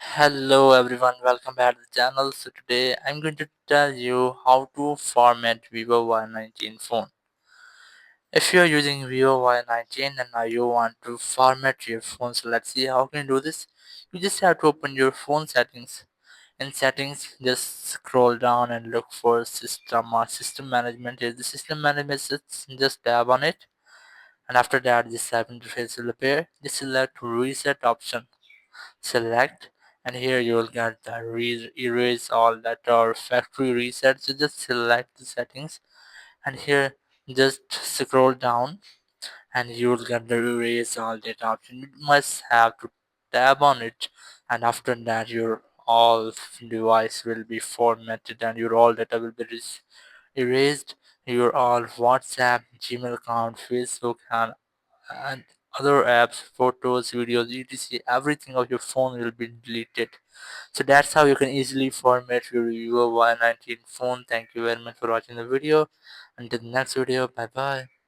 Hello everyone, welcome back to the channel. So today I'm going to tell you how to format Vivo Y19 phone. If you're using Vivo Y19 and now you want to format your phone, so let's see how can you do this. You just have to open your phone settings. In settings, just scroll down and look for system or system management. Here the system management sits, just tap on it, and after that this tab interface will appear. Just select reset option. Select, and here you will get the erase all that or factory reset. So just select the settings, and here just scroll down and you will get the erase all data option. You must have to tap on it, and after that your all device will be formatted and your all data will be erased. Your all WhatsApp, Gmail account, Facebook, and other apps, photos, videos, etc. Everything of your phone will be deleted. So that's how you can easily format your Vivo Y19 phone. Thank you very much for watching the video. Until the next video, bye bye.